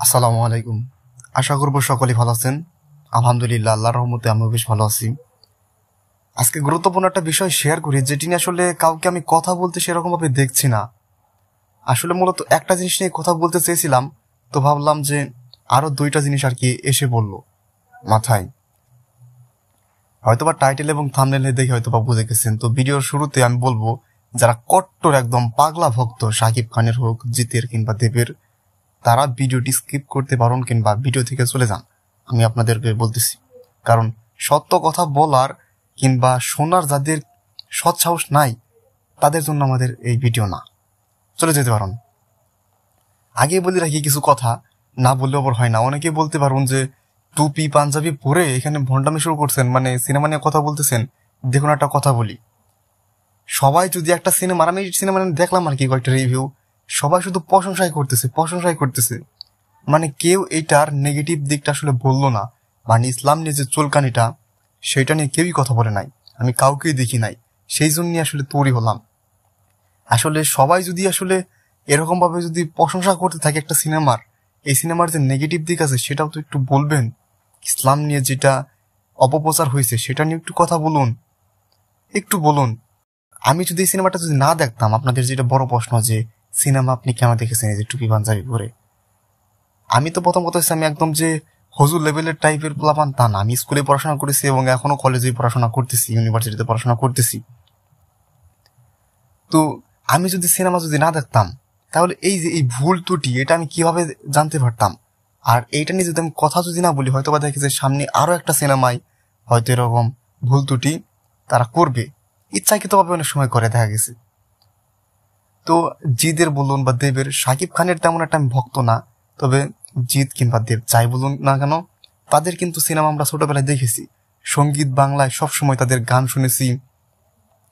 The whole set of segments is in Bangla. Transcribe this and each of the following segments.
আসসালামু আলাইকুম। আশা করব সকলেই ভালো আছেন। আলহামদুলিল্লাহ, আল্লাহর রহমতে আমিও বেশ ভালো আছি। আজকে গুরুত্বপূর্ণ একটা বিষয় শেয়ার করি, যেটি নিয়ে আসলে কাউকে আমি কথা বলতে সেরকম ভাবে দেখছি না। আসলে মূলত একটা জিনিস নিয়ে কথা বলতে চেয়েছিলাম, তো ভাবলাম যে আরো দুইটা জিনিস আর কি এসে বলল মাথায়। হয়তোবা টাইটেল এবং থাম্বনেলে দেখে হয়তোবা বুঝে গেছেন। তো ভিডিওর শুরুতে আমি বলবো, যারা কট্টর একদম পাগলা ভক্ত শাকিব খানের হোক, জিতের কিংবা দেবের, তারা ভিডিওটি স্কিপ করতে পারেন কিংবা ভিডিও থেকে চলে যান। আমি আপনাদেরকে বলতেছি, কারণ সত্য কথা বলার কিংবা শোনার যাদের সৎ সাহস নাই, তাদের জন্য আমাদের এই ভিডিও না। চলে যেতে পারেন। আগে বলে রাখি কিছু কথা, না বললে আবার হয় না। অনেকে বলতে পারুন যে টুপি পাঞ্জাবি পরে এখানে ভণ্ডামি শুরু করছেন, মানে সিনেমা নিয়ে কথা বলতেছেন। দেখুন, একটা কথা বলি, সবাই যদি একটা আমি সিনেমা দেখলাম আর কি কয়েকটা রিভিউ, সবাই শুধু প্রশংসাই করতেছে। মানে কেউ এইটার নেগেটিভ দিকটা আসলে বললো না। মানে ইসলাম নিয়ে যে চুলকানিটা, সেটা নিয়ে কেউই কথা বলে নাই, আমি কাউকেই দেখি নাই। সেই জন্যই আসলে তৈরি হলাম। আসলে সবাই যদি আসলে এরকম ভাবে যদি প্রশংসা করতে থাকে একটা সিনেমার, এই সিনেমার যে নেগেটিভ দিক আছে সেটাও তো একটু বলবেন। ইসলাম নিয়ে যেটা অপপ্রচার হয়েছে সেটা নিয়ে একটু বলুন। আমি যদি এই সিনেমাটা যদি না দেখতাম, আপনাদের যেটা বড় প্রশ্ন যে সিনেমা আপনি কেন দেখেছেন এই যে টুপি পাঞ্জাবি পরে, আমি তো প্রথম কথা হচ্ছে আমি একদম যে হুজুর লেভেলের টাইপের পোলাপান তা না। আমি স্কুলে পড়াশোনা করেছি এবং এখনো কলেজে পড়াশোনা করতেছি, ইউনিভার্সিটিতে পড়াশোনা করতেছি। তো আমি যদি সিনেমা যদি না দেখতাম, তাহলে এই যে এই ভুল ত্রুটি এটা আমি কিভাবে জানতে পারতাম? আর এইটা নিয়ে যদি আমি কথা যদি না বলি, হয়তো বা দেখি যে সামনে আরো একটা সিনেমায় হয়তো এরকম ভুল ত্রুটি তারা করবে, ইচ্ছাকৃতভাবে অনেক সময় করে দেখা গেছে। তো জিদের বলুন বা দেবের, শাকিব খানের তেমন একটা আমি ভক্ত না, তবে জিৎ কিংবা দেব যাই বলুন না কেন, তাদের কিন্তু সিনেমা আমরা ছোটবেলায় দেখেছি। সঙ্গীত বাংলায় সবসময় তাদের গান শুনেছি।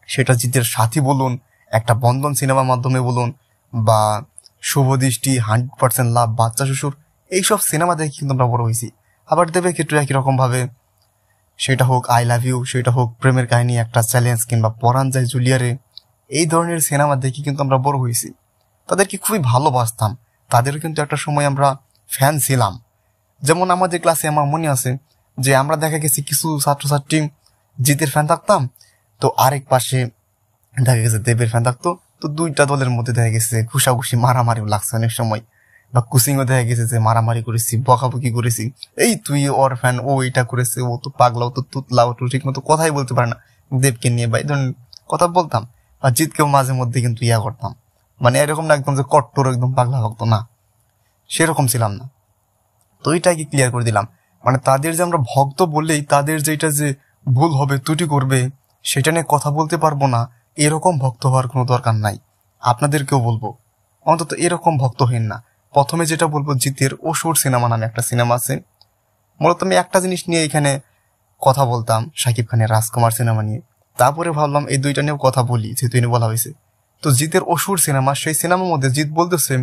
সেটা জিতের সাথী বলুন, একটা বন্ধন সিনেমার মাধ্যমে বলুন, বা শুভদৃষ্টি, 100% লাভ, বাচ্চা শ্বশুর, এইসব সিনেমা দেখে কিন্তু আমরা বড় হয়েছি। আবার দেবের ক্ষেত্রে একই রকম ভাবে, সেটা হোক আই লাভ ইউ, সেটা হোক প্রেমের কাহিনী একটা চ্যালেঞ্জ, কিংবা পরাণ যায় জুলিয়ারে, এই ধরনের সিনেমা দেখে কিন্তু আমরা বড় হয়েছি। তাদেরকে খুবই ভালোবাসতাম, তাদেরও কিন্তু একটা সময় আমরা ফ্যান ছিলাম। যেমন আমাদের ক্লাসে আমার মনে আছে যে আমরা দেখা গেছে কিছু ছাত্রছাত্রী জিতের ফ্যান থাকতাম, তো আরেক পাশে দেখা গেছে দেবের ফ্যান থাকতো। তো দুইটা দলের মধ্যে দেখা গেছে ঘুষাঘুষি মারামারিও লাগছে অনেক সময়, বা কুচিংও দেখা গেছে যে মারামারি করেছি, বকাবকি করেছি। এই তুই ওর ফ্যান, ও এটা করেছে, ও তো পাগলা, ও তো তুতলা, ও তো ঠিক মতো কথাই বলতে পারে না, দেবকে নিয়ে বা এই ধরনের কথা বলতাম। আর জিতকেও মাঝে মধ্যে কিন্তু ইয়া করতাম, মানে এরকম না একদম যে কট্টর একদম পাগলা ভক্ত না, সেরকম ছিলাম না। তো এইটাকে ক্লিয়ার করে দিলাম। মানে তাদের যে আমরা ভক্ত বললেই তাদের যেটা যে ভুল হবে, ত্রুটি করবে, সেটা নিয়ে কথা বলতে পারবো না, এরকম ভক্ত হওয়ার কোনো দরকার নাই। আপনাদেরকেও বলবো, অন্তত এরকম ভক্ত হইন না। প্রথমে যেটা বলবো, জিতের অসুর সিনেমা নামে একটা সিনেমা আছে। মূলত আমি একটা জিনিস নিয়ে এখানে কথা বলতাম, শাকিব খানের রাজকুমার সিনেমা নিয়ে। তারপরে ভাবলাম এই দুইটা নিয়েও কথা বলি, যেহেতু এনে বলা হয়েছে। তো জিতের অসুর সিনেমা, সেই সিনেমার মধ্যে জিত বলতেছে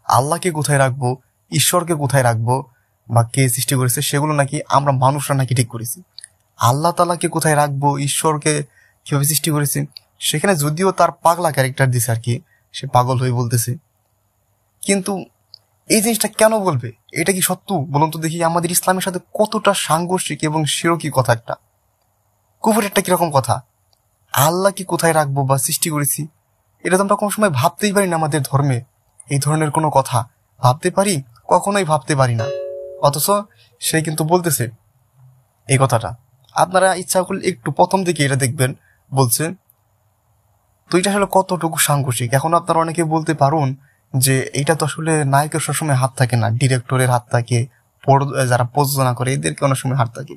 আল্লাহকে কোথায় রাখবো, ঈশ্বরকে কোথায় রাখবো, বা কে সৃষ্টি করেছে সেগুলো নাকি আমরা মানুষরা নাকি ঠিক করেছি। আল্লাহ তাআলাকে কোথায় রাখবো, ঈশ্বরকে কিভাবে সৃষ্টি করেছে, সেখানে যদিও তার পাগলা ক্যারেক্টার দিছে আর কি, সে পাগল হয়ে বলতেছে। কিন্তু এই জিনিসটা কেন বলবে? এটা কি সত্য বলুন তো দেখি? আমাদের ইসলামের সাথে কতটা সাংঘর্ষিক এবং শিরকি কথা একটা, কুফুর একটা কিরকম কথা। আল্লাহকে কোথায় রাখবো বা সৃষ্টি করেছি, এটা তো আমরা কোনো সময় ভাবতেই পারি না। আমাদের ধর্মে এই ধরনের কোনো কথা ভাবতে পারি? কখনোই ভাবতে পারি না। অথচ সে কিন্তু বলতেছে এই কথাটা। আপনারা ইচ্ছা করলে একটু প্রথম দিকে এটা দেখবেন, বলছে। তো এটা আসলে কতটুকু সাংঘর্ষিক। এখন আপনারা অনেকে বলতে পারুন যে এটা তো আসলে নায়কের সবসময় হাত থাকে না, ডিরেক্টরের হাত থাকে, যারা প্রযোজনা করে এদেরকে অনেক সময় হাত থাকে।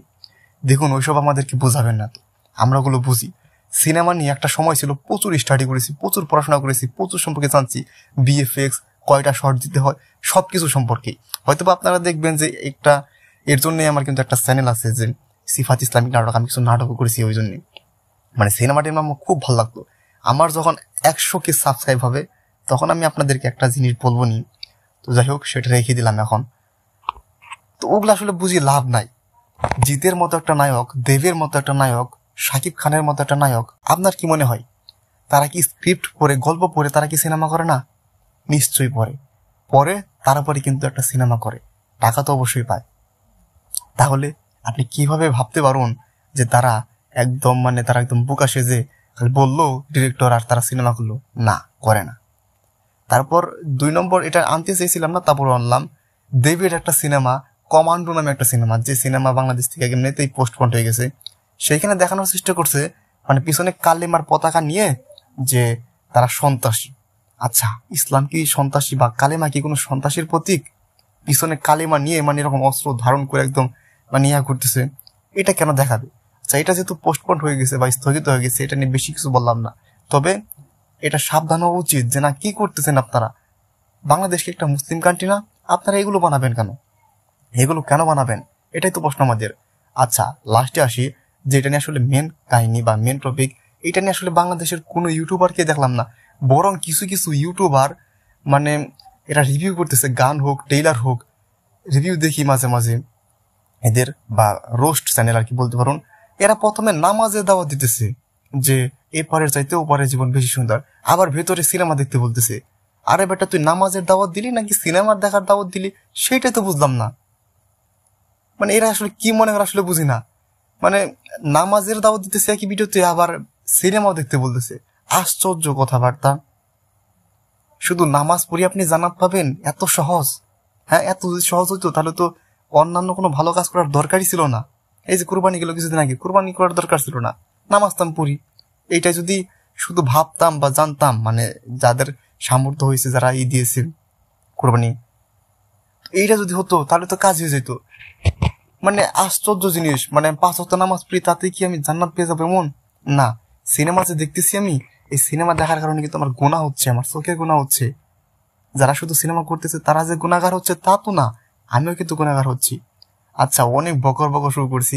দেখুন, ওইসব আমাদেরকে বোঝাবেন না তো, আমরা ওগুলো বুঝি। সিনেমা নিয়ে একটা সময় ছিল, প্রচুর স্টাডি করেছি, প্রচুর পড়াশোনা করেছি, প্রচুর সম্পর্কে জানছি, বিএফএক্স, কয়টা শর্ট দিতে হয়, সবকিছু সম্পর্কে। হয়তো আপনারা দেখবেন যে এর জন্য আমার কিন্তু একটা চ্যানেল আছে যে সিফাত ইসলামিক নাটক, আমি কিছু নাটকও করেছি ওই জন্য। মানে সিনেমাটি আমার খুব ভালো লাগতো। আমার যখন 100K সাবস্ক্রাইব হবে, তখন আমি আপনাদেরকে একটা জিনিস বলবো নি। তো যাই হোক, সেটা রেখে দিলাম এখন। তো ওগুলো আসলে বুঝি লাভ নাই। জিতের মতো একটা নায়ক, দেবের মতো একটা নায়ক, শাকিব খানের মতো একটা নায়ক, আপনার কি মনে হয় তারা কি স্ক্রিপ্ট পড়ে, গল্প পড়ে তারা কি সিনেমা করে না? নিশ্চয়ই পড়ে। পরে তারপরে কিন্তু একটা সিনেমা করে, টাকা তো অবশ্যই পায়। তাহলে আপনি কিভাবে ভাবতে পারুন যে তারা একদম বোকা সেজে বললো ডিরেক্টর আর তারা সিনেমা করলো? না, করে না। তারপর 2 নম্বর, এটা আনতে চেয়েছিলাম না, তারপর আনলাম দেবের একটা সিনেমা, কমান্ডো নামে একটা সিনেমা, যে সিনেমা বাংলাদেশ থেকে এমনিতেই পোস্টপন্ড হয়ে গেছে। সেইখানে দেখানোর চেষ্টা করছে পিছনে কালেমার পতাকা নিয়ে যে তারা সন্ত্রাসী। আচ্ছা, ইসলাম কি সন্ত্রাসী বা কালেমা কি কোনো সন্ত্রাসীর প্রতীক? পিছনে কালেমা নিয়ে এরকম অস্ত্র ধারণ করে একদম ইয়া করতেছে, এটা কেন দেখাবে? আচ্ছা, এটা যেহেতু পোস্টপন্ড হয়ে গেছে বা স্থগিত হয়ে গেছে, এটা নিয়ে বেশি কিছু বললাম না। তবে এটা সাবধান হওয়া উচিত যে না, কি করতেছেন আপনারা? বাংলাদেশকে একটা মুসলিম কান্ট্রি না, আপনারা এগুলো বানাবেন কেন? এগুলো কেন বানাবেন? এটাই তো প্রশ্ন আমাদের। আচ্ছা, লাস্টে আসি যে এটা নিয়ে আসলে মেন কাহিনী বা মেন টপিক, এটা নিয়ে আসলে বাংলাদেশের কোনো ইউটিউবারকে দেখলাম না। বরং কিছু কিছু ইউটিউবার এরা রিভিউ করতেছে, গান হোক টেইলার হোক, রিভিউ দেখি মাঝে মাঝে এদের, বা রোস্ট চ্যানেল আর কি বলতে পারুন। এরা প্রথমে নামাজের দাওয়াত দিতেছে যে এপারের চাইতে ওপারের জীবন বেশি সুন্দর, আবার ভেতরে সিনেমা দেখতে বলতেছে। আরে বেটা, তুই নামাজের দাওয়াত দিলি নাকি সিনেমার দেখার দাওয়াত দিলি, সেটাই তো বুঝলাম না। এরা আসলে কি মনে করে আসলে বুঝি না। নামাজের দাওয়াত দিতেছে একই ভিডিওতে, আবার সিনেমাও দেখতে বলতেছে। আশ্চর্য কথাবার্তা। শুধু নামাজ পড়ি আপনি জান্নাত পাবেন, এত সহজ? হ্যাঁ, এত যদি সহজ হইতো তাহলে তো অন্যান্য কোনো ভালো কাজ করার দরকারই ছিল না। এই যে কোরবানি গেল কিছুদিন আগে, কোরবানি করার দরকার ছিল না, নামাজতাম পড়ি। এইটা যদি শুধু ভাবতাম বা জানতাম, যাদের সামর্থ্য হয়েছে, যারা দিয়েছে কোরবানি, এইটা যদি হতো তাহলে তো কাজ হয়ে যেত। আশ্চর্য জিনিস। 5 ওয়াক্ত নামাজ পড়ি, তাতে কি আমি জান্নাত পেয়ে যাবো এমন না। সিনেমা যে দেখতেছি আমি, এই সিনেমা দেখার কারণে কিন্তু আমার গুনাহ হচ্ছে, আমার চোখের গুনাহ হচ্ছে। যারা শুধু সিনেমা করতেছে তারা যে গুনাহগার হচ্ছে তা তো না, আমিও কিন্তু গুনাহগার হচ্ছি। আচ্ছা, অনেক বকর বকর শুরু করছি,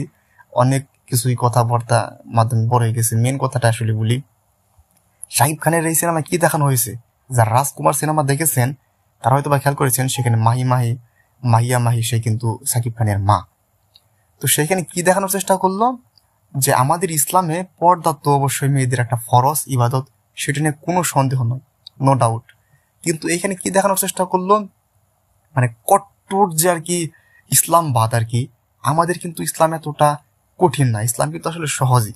অনেক কিছুই কথাবার্তা মাধ্যমে বড় হয়ে গেছে। মেন কথাটা আসলে বলি, শাহিদ খানের এই সিনেমা কি দেখানো হয়েছে? যারা রাজকুমার সিনেমা দেখেছেন তারা হয়তো বা খেয়াল করেছেন, সেখানে মাহিয়া মাহি সে কিন্তু সাকিব খানের মা। তো সেখানে কি দেখানোর চেষ্টা করলো যে আমাদের ইসলামে পর্দা তো অবশ্যই মেয়েদের একটা ফরজ ইবাদত, সেটা নিয়ে কোনো সন্দেহ নয়, নো ডাউট। কিন্তু এখানে কি দেখানোর চেষ্টা করলো, কট্টর যে আর কি ইসলামবাদ আর কি। আমাদের কিন্তু ইসলাম এতটা কঠিন না, ইসলাম কিন্তু আসলে সহজই।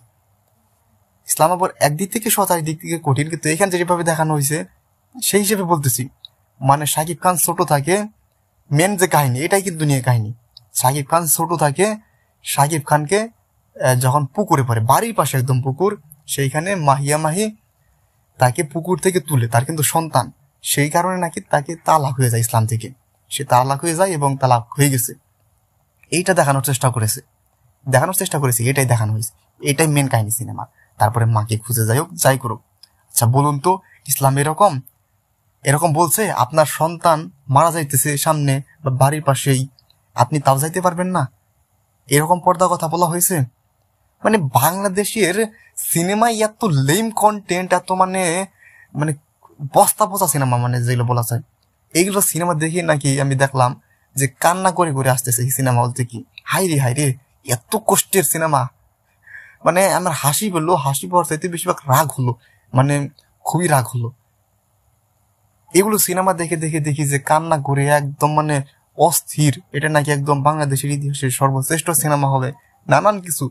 ইসলাম আবার একদিক থেকে সহজ, দিক থেকে কঠিন। কিন্তু এখানে যেভাবে দেখানো হয়েছে সেই হিসেবে বলতেছি, শাকিব খান ছোট থাকে, মেন যে কাহিনী এটাই কিন্তু নিয়ে কাহিনী। শাকিব খান ছোট থাকে, শাকিব খানকে যখন পুকুরে পড়ে, বাড়ির পাশে একদম পুকুর, সেইখানে মাহিয়া মাহি তাকে পুকুর থেকে তুলে, তার কিন্তু সন্তান, সেই কারণে নাকি তাকে তালাক হয়ে যায় ইসলাম থেকে, সে তালাক হয়ে যায় এবং তালাক হয়ে গেছে। এইটা দেখানোর চেষ্টা করেছে, এটাই দেখানো হয়েছে, এটাই মেন কাহিনী সিনেমা। তারপরে মাকে খুঁজে যাই হোক, যাই করুক। আচ্ছা বলুন তো, ইসলাম এরকম বলছে আপনার সন্তান মারা যাইতেছে সামনে বা বাড়ির পাশেই, আপনি তাও যাইতে পারবেন না? এরকম পর্দা কথা বলা হয়েছে? বাংলাদেশের সিনেমায় এত লেম কন্টেন্ট, এত বস্তা পচা সিনেমা, যেগুলো বলা যায়, এইগুলো সিনেমা দেখে নাকি আমি দেখলাম যে কান্না করে করে আসতেছে এই সিনেমা বলতে কি। হাইরে এত কষ্টের সিনেমা। আমার হাসি পেলো, হাসি পাওয়ার চাইতে বেশিরভাগ রাগ হলো, খুবই রাগ হলো। এগুলো সিনেমা দেখে দেখে দেখি যে কান্না করে একদম অস্থির, এটা নাকি একদম বাংলাদেশের ইতিহাসের সর্বশ্রেষ্ঠ সিনেমা হবে, নানান কিছু।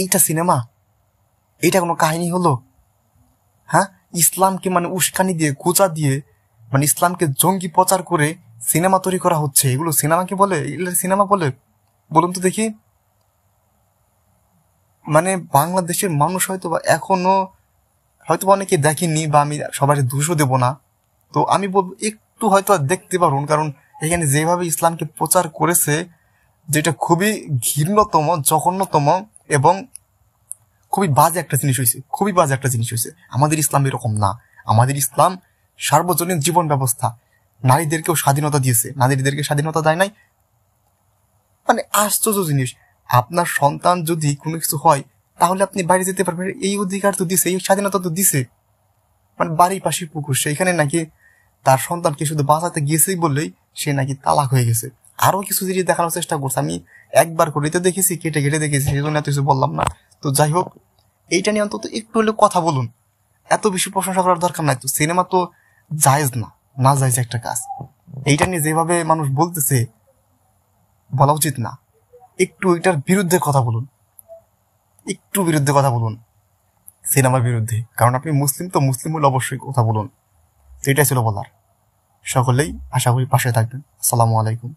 এইটা সিনেমা? এইটা কোনো কাহিনী হলো? হ্যাঁ, ইসলামকে উস্কানি দিয়ে, কোচা দিয়ে, ইসলামকে জঙ্গি প্রচার করে সিনেমা তৈরি করা হচ্ছে। এগুলো সিনেমাকে বলে? এগুলো সিনেমা বলে? বলুন তো দেখি। বাংলাদেশের মানুষ হয়তো বা এখনো অনেকে দেখেনি, বা আমি সবাই দোষও দেব না, তো আমি বলবো একটু হয়তো দেখতে পারুন, কারণ এখানে যেভাবে ইসলামকে প্রচার করেছে, যেটা খুবই ঘৃণ্যতম, জঘন্যতম এবং খুবই বাজে একটা জিনিস হয়েছে। আমাদের ইসলাম এরকম না। আমাদের ইসলাম সার্বজনীন জীবন ব্যবস্থা, নারীদেরকেও স্বাধীনতা দিয়েছে, নারীদেরকে স্বাধীনতা দেয় নাই। আশ্চর্য জিনিস। আপনার সন্তান যদি কোনো কিছু হয় তাহলে আপনি বাইরে যেতে পারবেন, এই অধিকার তো দিছে, এই স্বাধীনতা তো দিছে। বাড়ির পাশে পুকুর, সেইখানে নাকি তার সন্তানকে শুধু বাঁচাতে গিয়েছেই বললেই সে নাকি তালাক হয়ে গেছে। আরো কিছু জিনিস দেখানোর চেষ্টা করছে, আমি একবার করে তো দেখেছি, কেটে কেটে দেখেছি, সেই জন্য এত কিছু বললাম না। তো যাই হোক, এইটা নিয়ে অন্তত একটু হলেও কথা বলুন, এত বেশি প্রশংসা করার দরকার নাই। তো সিনেমা তো জায়েজ না, না যাইছে একটা কাজ। এইটা নিয়ে যেভাবে মানুষ বলতেছে বলা উচিত না। একটু এটার বিরুদ্ধে কথা বলুন, একটু বিরুদ্ধে কথা বলুন সিনেমার বিরুদ্ধে, কারণ আপনি মুসলিম, তো মুসলিম হলে অবশ্যই কথা বলুন। তো এটাই ছিল বলার। সকলেই আশা করি পাশে থাকবেন। আসসালামু আলাইকুম।